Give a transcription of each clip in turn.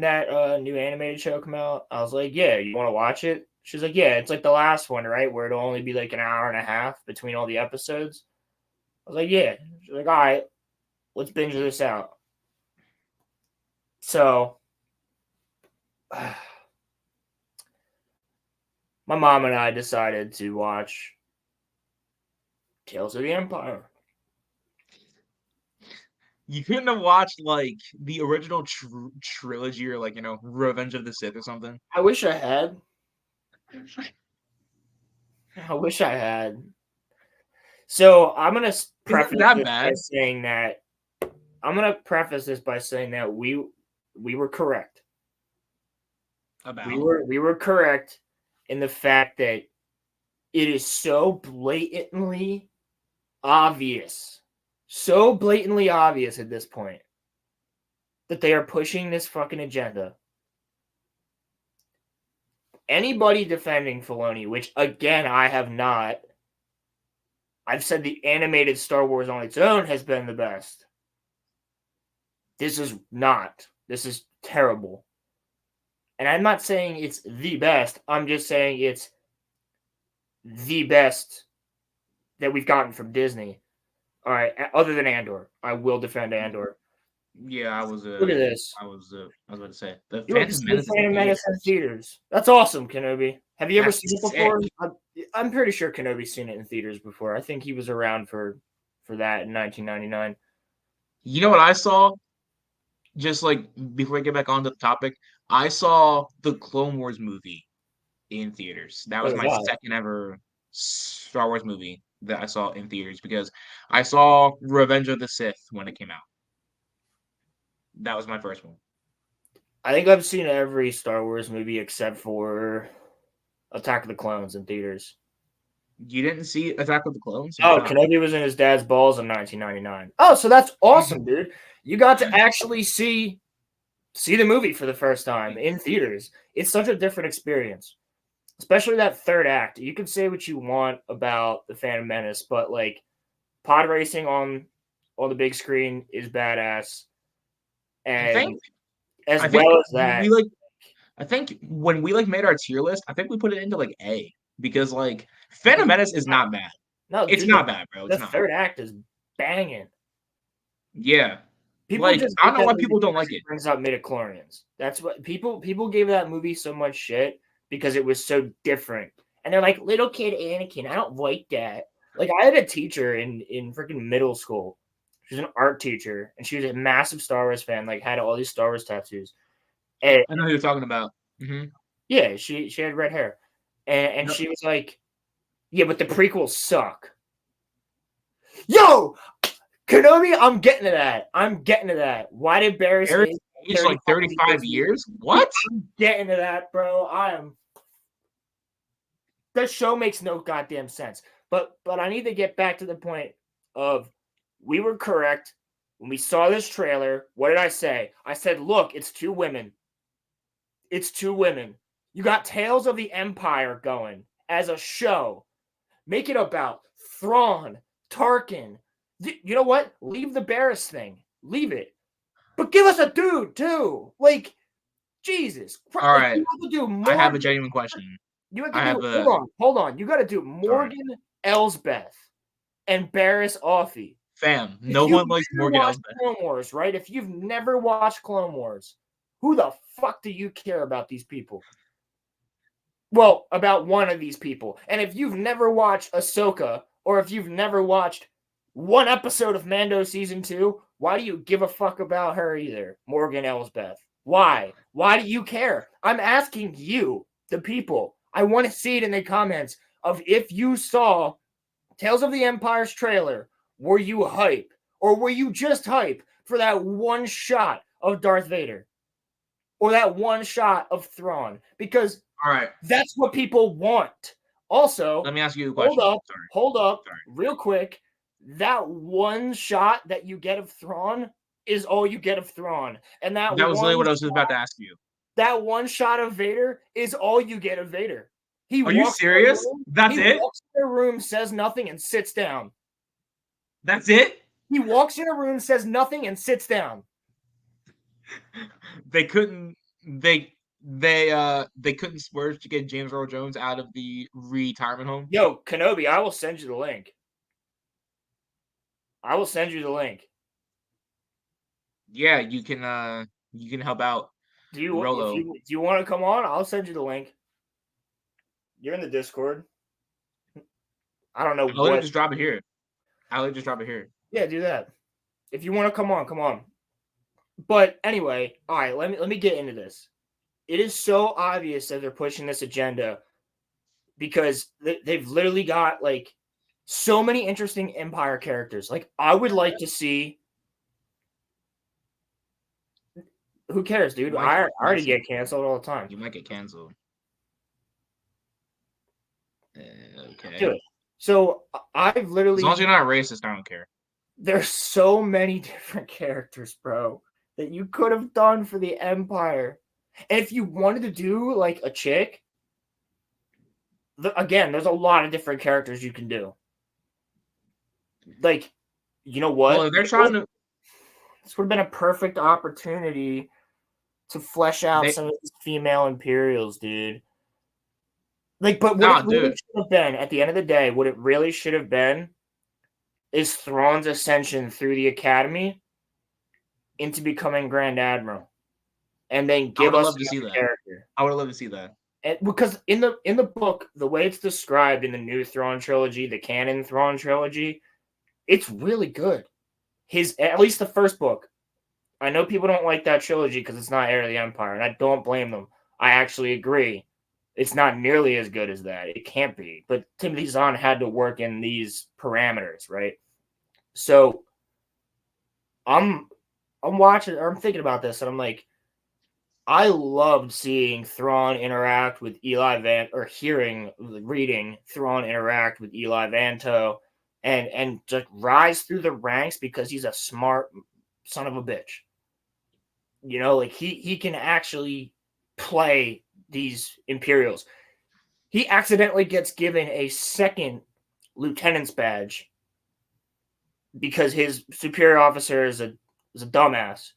that new animated show come out? I was like, yeah, you want to watch it? She's like, yeah, it's like the last one, right? Where it'll only be like an hour and a half between all the episodes. I was like, yeah. She's like, all right, let's binge this out. So, my mom and I decided to watch Tales of the Empire. You couldn't have watched like the original trilogy or like Revenge of the Sith or something. I wish I had. I wish I had. So I'm gonna preface that this by bad? saying that we were correct. About We were correct in the fact that it is so blatantly obvious at this point that they are pushing this fucking agenda. Anybody defending Filoni, which again I have not, I've said the animated Star Wars on its own has been the best. This is not. This is terrible. And I'm not saying it's the best. I'm just saying it's the best that we've gotten from Disney. All right, other than Andor. I will defend Andor. yeah, I was Look at this. I was about to say the You went to Phantom see the Menace is Phantom Menace in theaters. That's awesome, Kenobi. Have you ever That's seen it sick. before? I'm pretty sure Kenobi's seen it in theaters before. I think he was around for that in 1999. You know what I saw? Just like before I get back onto the topic, I saw the Clone Wars movie in theaters. That So was was my I. second ever Star Wars movie that I saw in theaters because I saw Revenge of the Sith when it came out. That was my first one. I think I've seen every Star Wars movie except for Attack of the Clones in theaters. You didn't see Attack of the Clones? Oh, Wow. Kenobi was in his dad's balls in 1999. Oh, so that's awesome, dude. You got to actually see the movie for the first time in theaters. It's such a different experience, especially that third act. You can say what you want about the Phantom Menace, but like pod racing on the big screen is badass, I think and as I think well as we that, like I think when we like made our tier list, I think we put it into like A because like Phantom Menace is not bad. no, It's dude, not bad, bro. the It's not. third act is banging. Yeah. People Like just I hate don't know that why movie people don't like because it it. brings out midichlorians. That's what people gave that movie so much shit because it was so different. And they're like, little kid Anakin, I don't like that. Like I had a teacher in freaking middle school. She was an art teacher, and she was a massive Star Wars fan. Like had all these Star Wars tattoos. And I know who you're talking about. yeah, she had red hair, and No, she was like, yeah, but the prequels suck. Yo, Kenobi, I'm getting to that. I'm getting to that. Why did Barris Eric age aged 35 like 35 years? years? What? I'm getting to that, bro. I am. That show makes no goddamn sense. But I need to get back to the point of we were correct when we saw this trailer. What did I say? I said, look, it's two women. It's two women. You got Tales of the Empire going as a show. Make it about Thrawn, Tarkin. You know what? Leave the Barris thing. Leave it. But give us a dude too. Like Jesus, All like right. you have to do I more. have a genuine question. You have to I have do. a Hold on. You got to do sorry. Morgan Elsbeth and Barris Offee. Fam, If no you've one likes never Morgan watched Elsbeth. Clone Wars, right? If you've never watched Clone Wars, who the fuck do you care about these people? Well, about one of these people. And if you've never watched Ahsoka, or if you've never watched one episode of Mando season 2, why do you give a fuck about her either, Morgan Elsbeth? Why? Why do you care? I'm asking you, the people. I want to see it in the comments of if you saw Tales of the Empire's trailer, were you hype? Or were you just hype for that one shot of Darth Vader? Or that one shot of Thrawn? Because All right. that's what people want. Also, Let me ask you a question. hold up, Sorry. real quick. That one shot that you get of Thrawn is all you get of Thrawn, and That was literally what I was just about to ask you. that one shot of Vader is all you get of Vader. He Are you walks in a serious? room, That's he it? walks in a room, says nothing, and sits down. That's it? He walks in a room, says nothing, and sits down. They couldn't they couldn't splurge to get James Earl Jones out of the retirement home. Yo, Kenobi, I will send you the link. I will send you the link. Yeah, you can help out Do you Rolo. do you want to come on? I'll send you the link. You're in the Discord. I don't know I'll what. just drop it here. I'll just drop it here. Yeah, do that. If you want to come on, come on. But anyway, all right, let me get into this. It is so obvious that they're pushing this agenda because they've literally got like so many interesting Empire characters. Like I would like to see. Who cares, dude? I already get canceled all the time. You might get canceled. Okay. Do it. So I've literally. As long as you're not racist, I don't care. There's so many different characters, bro, that you could have done for the Empire. And if you wanted to do like a chick, again, there's a lot of different characters you can do. Like, you know what? Well, if they're trying to, this would have been a perfect opportunity to flesh out some of these female Imperials, dude. Like, but what it really should have been at the end of the day, what it really should have been is Thrawn's ascension through the Academy into becoming Grand Admiral, and then give us to see that character. I would love to see that. And because in the book, the way it's described in the new Thrawn trilogy, the canon Thrawn trilogy, it's really good. At least the first book. I know people don't like that trilogy because it's not Heir of the Empire, and I don't blame them. I actually agree. It's not nearly as good as that. It can't be. But Timothy Zahn had to work in these parameters, right? So I'm watching, or I'm thinking about this, and I'm like, I loved seeing Thrawn interact with reading Thrawn interact with Eli Vanto, and just rise through the ranks because he's a smart son of a bitch. You know, like he can actually play these Imperials. He accidentally gets given a second lieutenant's badge because his superior officer is a dumbass.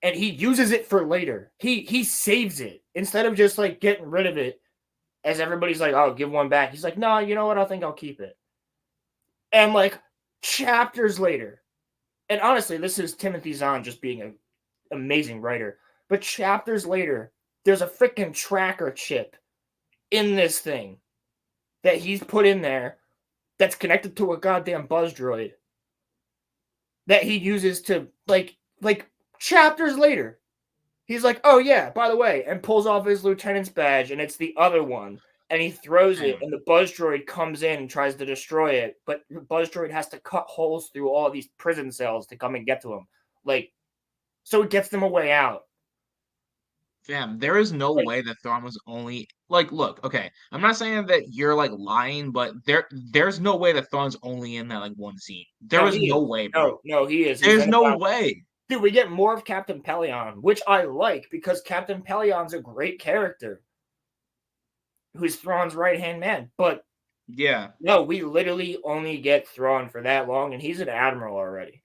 And he uses it for later. He saves it instead of just like getting rid of it as everybody's like, oh, give one back. He's like, no, you know what? I think I'll keep it. And like chapters later, and honestly, this is Timothy Zahn just being an amazing writer. But chapters later, there's a freaking tracker chip in this thing that he's put in there that's connected to a goddamn buzz droid that he uses to like chapters later. He's like, oh yeah, by the way, and pulls off his lieutenant's badge, and it's the other one. And he throws it, and the buzz droid comes in and tries to destroy it, but the buzz droid has to cut holes through all these prison cells to come and get to him. Like, so it gets them a way out. Fam, there is no way that Thrawn was only like, look, okay, I'm not saying that you're like lying, but there's no way that Thrawn's only in that like one scene. There is no way, bro. No, he is. There's no way. Dude, we get more of Captain Pellaeon, which I like because Captain Pellaeon's a great character who's Thrawn's right-hand man. But yeah, no, we literally only get Thrawn for that long, and he's an admiral already.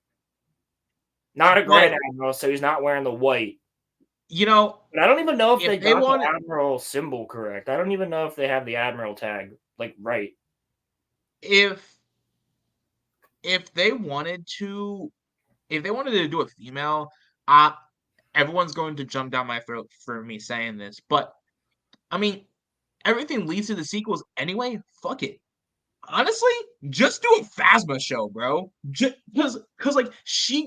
Not a Grand Admiral, so he's not wearing the white. You know, but I don't even know if they got the Admiral symbol correct. I don't even know if they have the Admiral tag like right. If they wanted to do a female, everyone's going to jump down my throat for me saying this, but I mean, everything leads to the sequels anyway. Fuck it. Honestly, just do a Phasma show, bro. Just because like she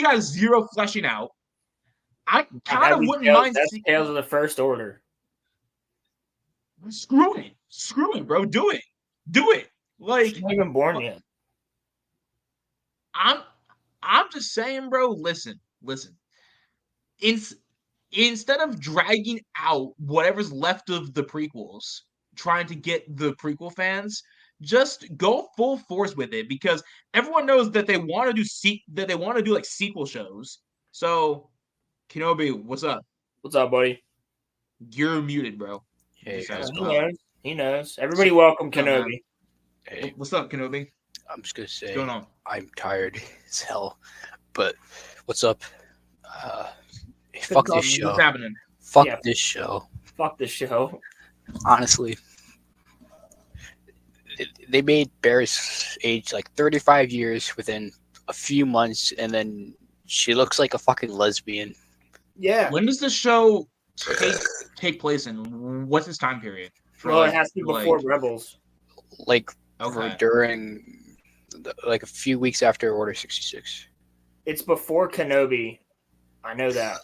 got zero fleshing out. I kind of wouldn't mind. That's Tales of the First Order. Screw it, bro. Do it. Like, she's not even born yet. I'm just saying, bro. Listen. Instead of dragging out whatever's left of the prequels, trying to get the prequel fans, just go full force with it because everyone knows that they want to do like sequel shows. So, Kenobi, what's up? What's up, buddy? You're muted, bro. Hey, he knows. Everybody, welcome Kenobi. Hey, what's up, Kenobi? I'm just gonna say, what's going on? I'm tired as hell, but what's up? Fuck this What's show. happening? Fuck Yeah. this show. Fuck the show. Honestly. They made Barris age like 35 years within a few months, and then she looks like a fucking lesbian. Yeah. When does the show take place in? What's this time period? Well, it has to be before Rebels. Like Okay. during like a few weeks after Order 66. It's before Kenobi. I know that.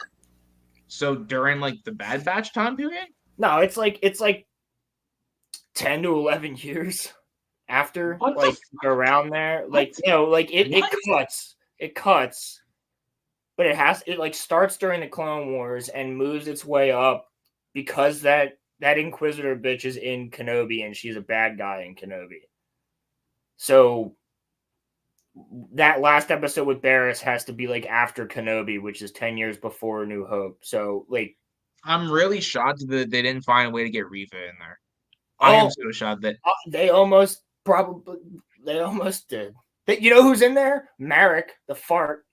So during like the Bad Batch time period? No, it's like 10 to 11 years after, What the like around there. Like, What? you know, like it What? cuts, but it like starts during the Clone Wars and moves its way up because that Inquisitor bitch is in Kenobi and she's a bad guy in Kenobi. So that last episode with Barris has to be like after Kenobi, which is 10 years before New Hope. So like, I'm really shocked that they didn't find a way to get Reva in there. I am so shocked that they almost did. You know who's in there? Marek, the fart.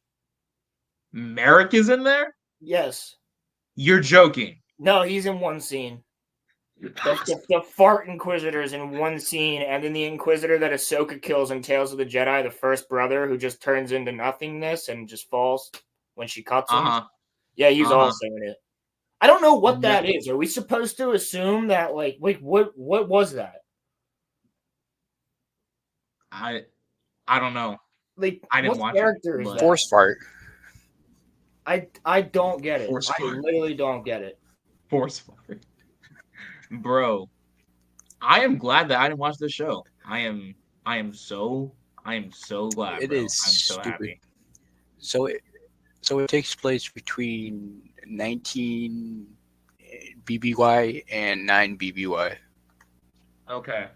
Merrick is in there? Yes. You're joking. No, he's in one scene. The fart Inquisitor's in one scene, and then the Inquisitor that Ahsoka kills in Tales of the Jedi, the first brother who just turns into nothingness and just falls when she cuts him. Yeah, he's also in it. I don't know what that is. Are we supposed to assume that, like, wait, what was that? I don't know. Like, I didn't what watch character it, is but- that? Force fart. I don't get it. Force I fart. literally don't get it. Force fart. Bro, I am glad that I didn't watch this show. I am so glad. It bro. is I'm so stupid. happy. So it takes place between 19 BBY and 9 BBY. Okay.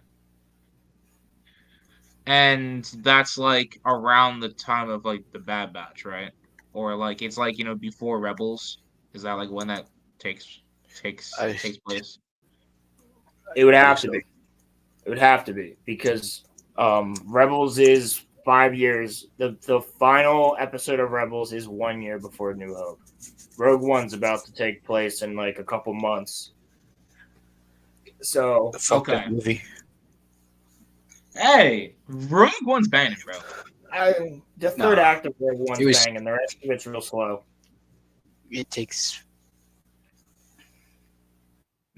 And that's like around the time of like the Bad Batch, right? Or like it's like, before Rebels. Is that like when that takes place? It would have so. to be. It would have to be because Rebels is 5 years. The final episode of Rebels is 1 year before New Hope. Rogue One's about to take place in like a couple months. So The fuck that movie. Hey, Rogue One's banging, bro. The third act of Rogue One's banging. The rest of it's real slow. It takes.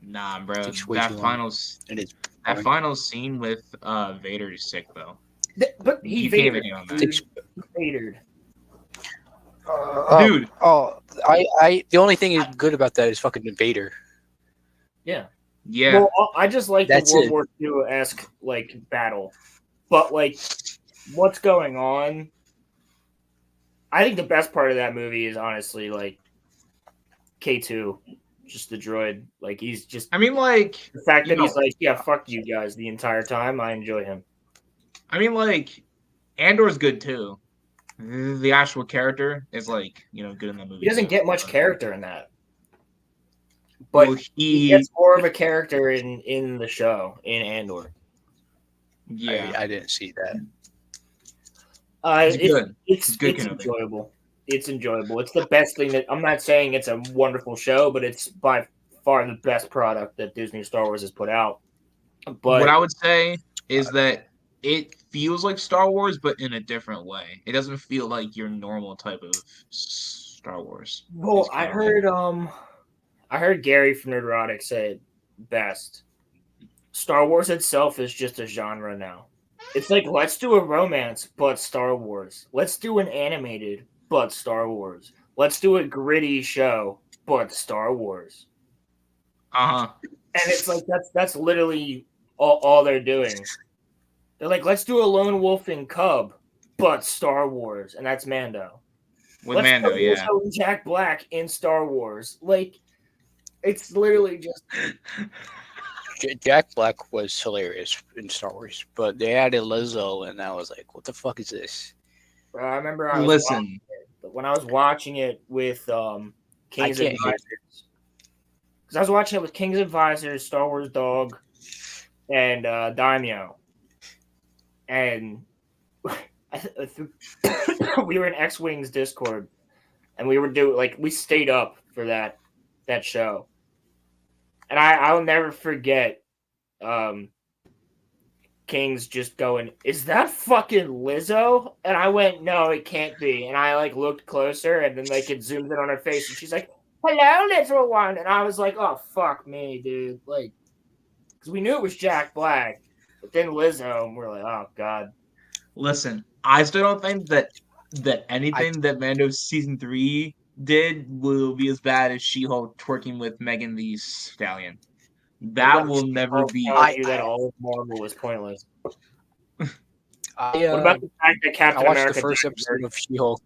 Nah, bro. That final scene with Vader is sick though. But he you can't even hit on that. Vader. Dude. I the only thing is good about that is fucking Vader. Yeah. Yeah. Well, I just like the World War II-esque like battle, but like what's going on? I think the best part of that movie is honestly like K2, just the droid. Like he's just. I mean, like the fact that he's like, yeah, fuck you guys the entire time. I enjoy him. I mean, like Andor's good too. The actual character is like good in that movie. He doesn't get much character in that. But he gets more of a character in the show, in Andor. Yeah. I didn't see that. It's enjoyable. It's enjoyable. It's the best thing that I'm not saying it's a wonderful show, but it's by far the best product that Disney Star Wars has put out. But what I would say is that it feels like Star Wars, but in a different way. It doesn't feel like your normal type of Star Wars. Well, I heard Gary from Nerdrotic say it best. Star Wars itself is just a genre now. It's like, let's do a romance, but Star Wars. Let's do an animated, but Star Wars. Let's do a gritty show, but Star Wars. And it's like that's literally all they're doing. They're like, let's do a lone wolf and cub, but Star Wars, and that's Mando. Let's put Jack Black in Star Wars. Like, it's literally just. Jack Black was hilarious in Star Wars, but they added Lizzo, and I was like, "What the fuck is this?" I remember when I was watching it with King's Advisors, because I was watching it with King's Advisors, Star Wars Dog, and Daimyo, and we were in X-Wing's Discord, and we were we stayed up for that show. And I'll never forget King's just going, "Is that fucking Lizzo?" And I went, "No, it can't be." And I like looked closer, and then like it zoomed in on her face, and she's like, "Hello, little one." And I was like, "Oh fuck me, dude!" Like, because we knew it was Jack Black, but then Lizzo, and we're like, "Oh god." Listen, I still don't think that anything that Mando season 3 did will be as bad as She-Hulk twerking with Megan Thee Stallion. That will never be. Telling you that all of Marvel was pointless. What I about the fact that Captain watched America the first died episode of She-Hulk.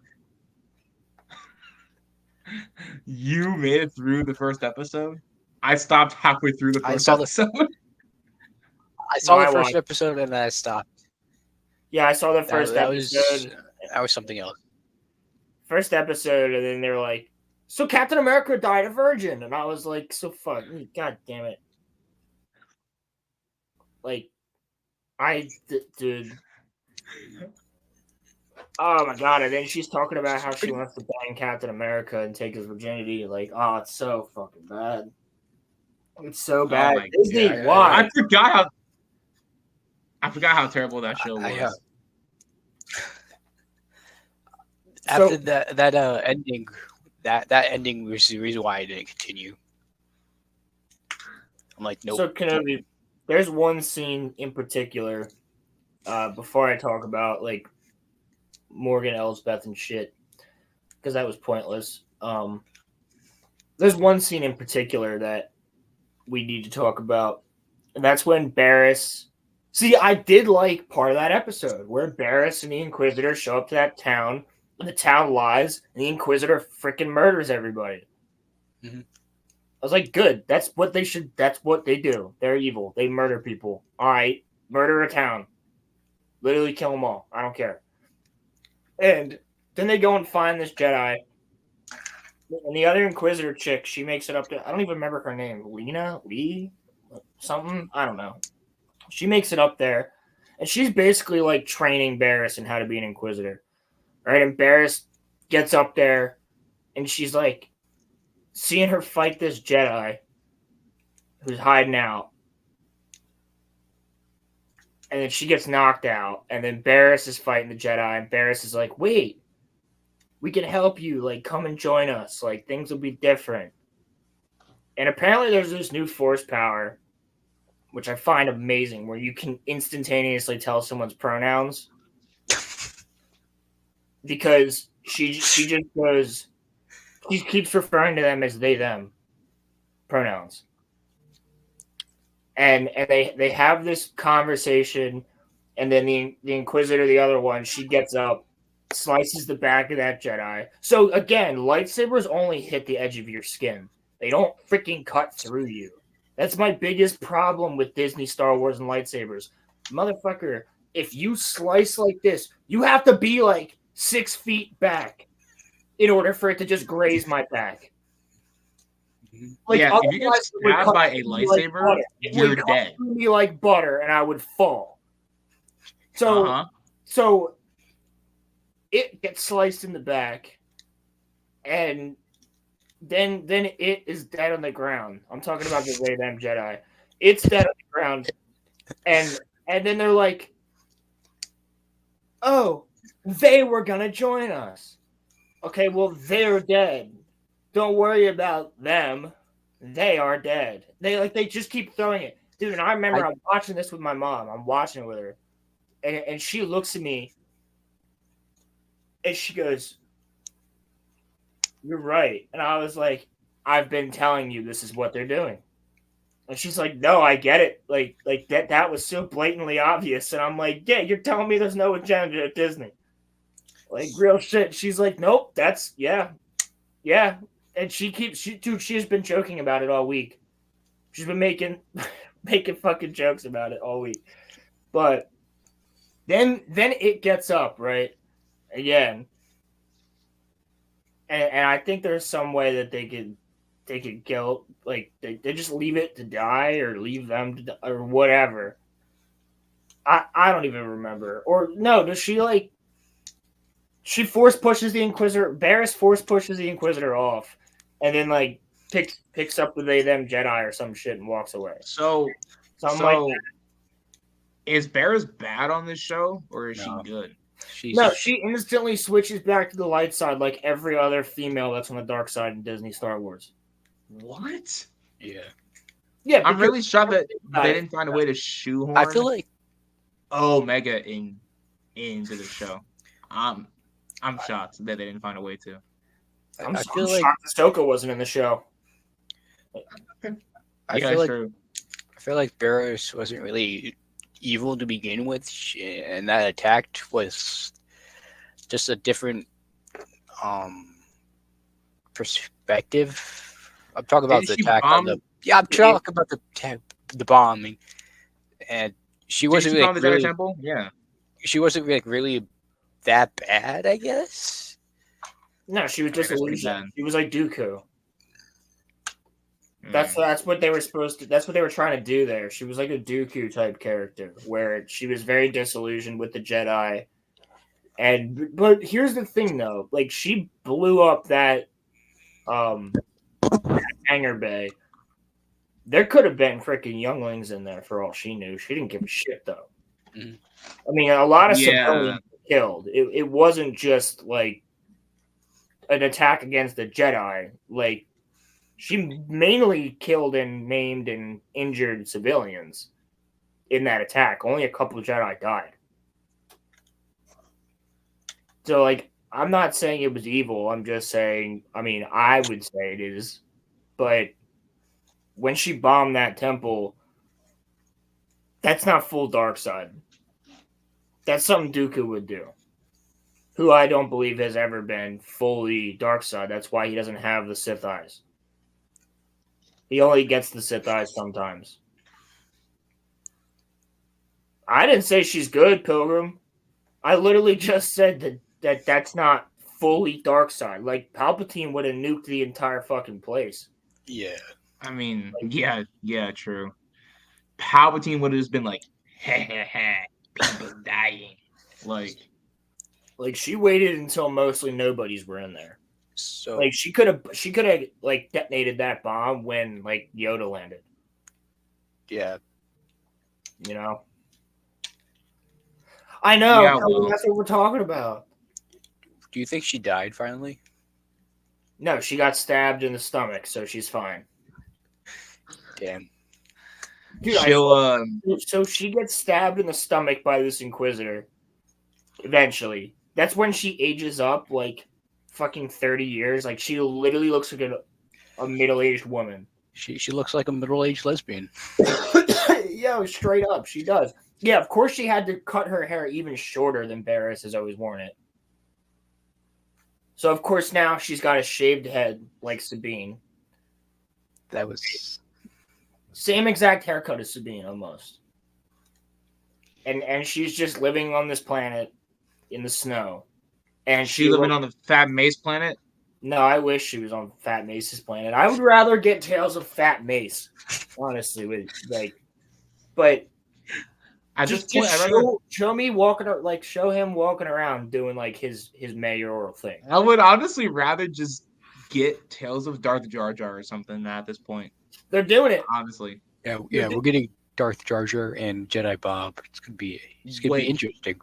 You made it through the first episode? I stopped halfway through the first episode. I saw No, the I first watched. episode and then I stopped. Yeah, I saw the first That episode. was something else. First episode, and then they were like, "So Captain America died a virgin," and I was like, "So fuck, god damn it!" Like, dude. Oh my god! And then she's talking about how she wants to bang Captain America and take his virginity. Like, oh, it's so fucking bad. It's so bad. my Disney, God. why? I forgot how terrible that show was. After that ending, that ending was the reason why I didn't continue. I'm like, nope. So Kenobi, there's one scene in particular. Before I talk about like Morgan Elsbeth and shit, because that was pointless. There's one scene in particular that we need to talk about, and that's when Barriss. See, I did like part of that episode where Barriss and the Inquisitor show up to that town, and the town lies, and the Inquisitor freaking murders everybody. Mm-hmm. I was like, good. That's what they should. That's what they do. They're evil. They murder people. All right, murder a town. Literally kill them all. I don't care. And then they go and find this Jedi. And the other Inquisitor chick, she makes it up to, I don't even remember her name. Lee? Something? I don't know. She makes it up there. And she's basically like training Barriss in how to be an Inquisitor. Right? And Barriss gets up there and she's like seeing her fight this Jedi who's hiding out. And then she gets knocked out. And then Barriss is fighting the Jedi. And Barriss is like, wait, we can help you. Like, come and join us. Like, things will be different. And apparently there's this new force power, which I find amazing, where you can instantaneously tell someone's pronouns. Because she just goes, she keeps referring to them as they, them pronouns. And they have this conversation, and then the Inquisitor, the other one, she gets up, slices the back of that Jedi. So again, lightsabers only hit the edge of your skin. They don't freaking cut through you. That's my biggest problem with Disney, Star Wars, and lightsabers. Motherfucker, if you slice like this, you have to be like 6 feet back in order for it to just graze my back. Like, yeah, if you get stabbed by a lightsaber, like you're dead. Me like butter, and I would fall. So, so it gets sliced in the back, and then it is dead on the ground. I'm talking about the they them Jedi. It's dead on the ground, and then they're like, "Oh, they were gonna join us." Okay, well they're dead. Don't worry about them. They are dead. They just keep throwing it. Dude, and I remember I'm watching this with my mom. I'm watching it with her. And she looks at me and she goes, "You're right." And I was like, "I've been telling you this is what they're doing." And she's like, "No, I get it. Like that was so blatantly obvious." And I'm like, "Yeah, you're telling me there's no agenda at Disney." Like real shit. She's like, "Nope, that's yeah. And she has been joking about it all week. She's been making fucking jokes about it all week. But then it gets up, right? Again. And I think there's some way that they could kill, like they just leave it to die or leave them to die, or whatever. I don't even remember. Or no, does she like she force pushes the Inquisitor, Barriss force pushes the Inquisitor off. and then like picks up the they them Jedi or some shit and walks away. So Something like that. is Barris bad on this show or is she No. good? No, she instantly switches back to the light side like every other female that's on the dark side in Disney Star Wars. What? Yeah. Yeah, I'm really shocked that about they it. didn't find a way to shoehorn I feel like Omega into the show. I'm shocked that they didn't find a way to. I'm I so feel like shocked Ahsoka wasn't in the show. I Yeah, feel like true. I feel like Barris wasn't really evil to begin with, and that attack was just a different perspective. I'm talking about Didn't the she attack on the bomb? I'm talking about the bombing, and she Didn't wasn't she bomb like the Jedi really Temple? Yeah. she wasn't like really that bad, I guess. No, she was just I guess pretty illusion. bad. She was like Dooku. Mm. That's what they were supposed to. That's what they were trying to do there. She was like a Dooku type character, where she was very disillusioned with the Jedi. But here's the thing, though. Like she blew up that hangar bay. There could have been freaking younglings in there for all she knew. She didn't give a shit, though. Mhm. I mean, a lot of Yeah. civilians were killed. It wasn't just like an attack against the Jedi. Like she mainly killed and maimed and injured civilians in that attack. Only a couple of Jedi died. So, like, I'm not saying it was evil. I'm just saying, I mean, I would say it is. But when she bombed that temple, that's not full dark side. That's something Dooku would do. Who I don't believe has ever been fully dark side. That's why he doesn't have the Sith eyes. He only gets the Sith eyes sometimes. I didn't say she's good, Pilgrim. I literally just said that's not fully dark side. Like Palpatine would have nuked the entire fucking place. Yeah. I mean, yeah, true. Palpatine would have just been like, people dying. Like she waited until mostly nobodies were in there. So Like she could have like detonated that bomb when like Yoda landed. yeah, You know. I know. Yeah, Pilgrim, well. that's what we're talking about. do you think she died finally? No, she got stabbed in the stomach, so she's fine. Damn. Dude, so she gets stabbed in the stomach by this Inquisitor. Eventually, that's when she ages up like fucking 30 years. Like she literally looks like a middle-aged woman. She looks like a middle-aged lesbian. Yo, straight up, she does. Yeah, of course she had to cut her hair even shorter than Barris has always worn it. So of course now she's got a shaved head like Sabine. That was Same exact haircut as Sabine almost. And she's just living on this planet in the snow. And She living on the Fat Mace planet? No, I wish she was on Fat Mace's planet. I would rather get Tales of Fat Mace, honestly. But At this just point, I'd rather, show me walking, like show him walking around doing like his mayoral thing. I would honestly rather just get Tales of Darth Jar Jar or something at this point. They're doing it. Honestly. yeah. We're getting Darth Jar Jar and Jedi Bob. It's gonna be Wait. interesting.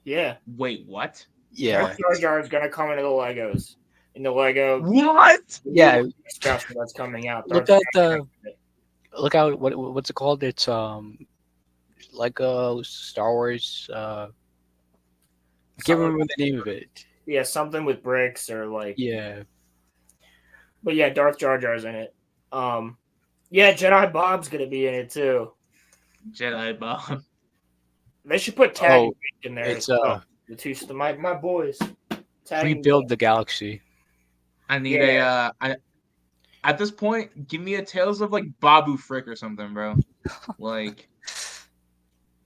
Yeah, Wait, what? Yeah. Darth Jar Jar is gonna come into the Legos. In the Lego What? Yeah. special that's coming out. Look Darth at Jar Jar. look out what's it called? It's Lego Star Wars. I can't remember the name of it. Yeah, something with bricks or like. Yeah. But yeah, Darth Jar Jar's in it. Yeah, Jedi Bob's gonna be in it too. Jedi Bob. They should put Tag in there. It's the two my boys. Rebuild the Galaxy. I need at this point, give me a Tales of like Babu Frick or something, bro. Like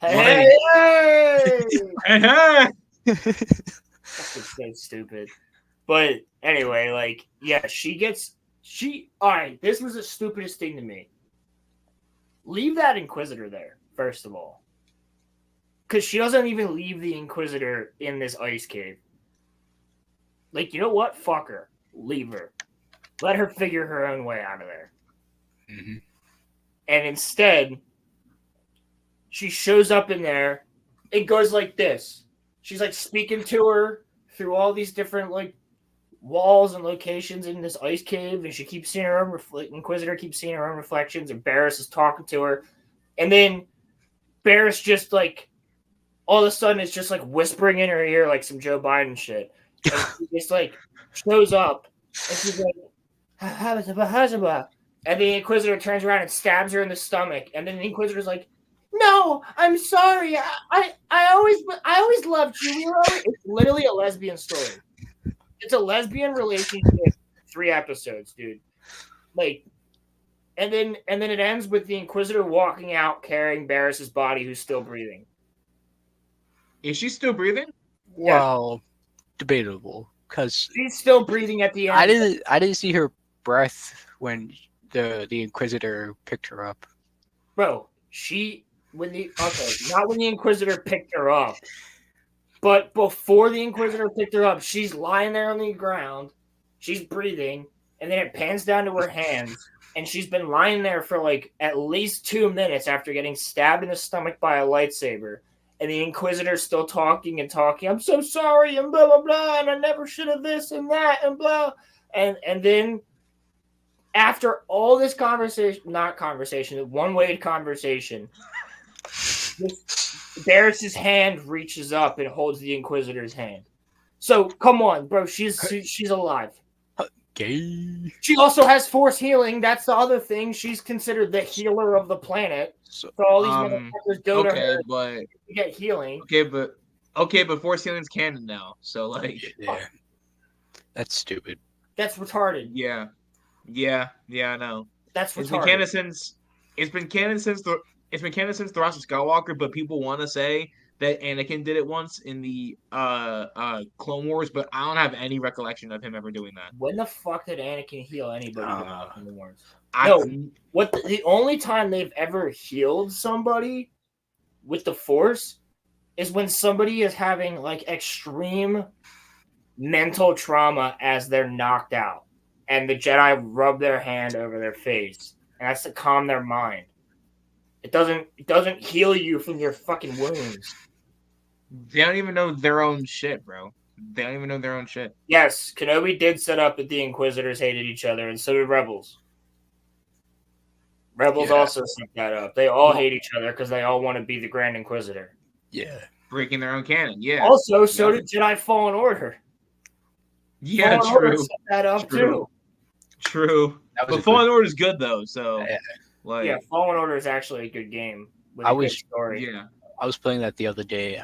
Hey! hey. That's so stupid. But anyway, like, yeah, all right, this was the stupidest thing to me. Leave that Inquisitor there, first of all. Because she doesn't even leave the Inquisitor in this ice cave. Like, you know what? Fuck her. Leave her. Let her figure her own way out of there. Mm-hmm. And instead, she shows up in there. It goes like this. She's like speaking to her through all these different like walls and locations in this ice cave, and she keeps seeing her own Inquisitor keeps seeing her own reflections, and Barris is talking to her. And then Barris just like all of a sudden it's just like whispering in her ear like some Joe Biden shit. And she just like shows up and she's like, "Hazaba." And the Inquisitor turns around and stabs her in the stomach. And then the Inquisitor's like, "No, I'm sorry. I always loved you. We were always..." It's literally a lesbian story. It's a lesbian relationship, 3 episodes, dude. Like, and then it ends with the Inquisitor walking out carrying Barris's body, who's still breathing. Is she still breathing? Well, debatable, because she's still breathing at the end. I didn't see her breath when the Inquisitor picked her up. Bro, not when the Inquisitor picked her up, but before the Inquisitor picked her up, she's lying there on the ground, she's breathing, and then it pans down to her hands, and she's been lying there for like at least 2 minutes after getting stabbed in the stomach by a lightsaber. And the Inquisitor's still talking and talking. "I'm so sorry," and blah, blah, blah, and I never should have this and that, and blah. And then after all this one-way conversation, Barris's hand reaches up and holds the Inquisitor's hand. So, come on, bro. She's alive. Gay. She also has force healing. That's the other thing. She's considered the healer of the planet. So all these motherfuckers go to her to get healing. Okay, but force healing's canon now. So like, yeah, that's stupid. That's retarded. Yeah, I know. That's retarded. It's been canon since the Rise of Skywalker, but people want to say that Anakin did it once in the Clone Wars, but I don't have any recollection of him ever doing that. When the fuck did Anakin heal anybody in the Clone Wars? The only time they've ever healed somebody with the Force is when somebody is having like extreme mental trauma as they're knocked out, and the Jedi rub their hand over their face, and that's to calm their mind. It doesn't heal you from your fucking wounds. They don't even know their own shit, bro. They don't even know their own shit. Yes, Kenobi did set up that the Inquisitors hated each other, and so did Rebels. Rebels also set that up. They all hate each other because they all want to be the Grand Inquisitor. Yeah. Breaking their own canon, yeah. Also, so did Jedi Fallen Order. Yeah, Fallen true. Order set that up too. True. But Fallen Order is good though, so Fallen Order is actually a good game with a good story. Yeah. I was playing that the other day.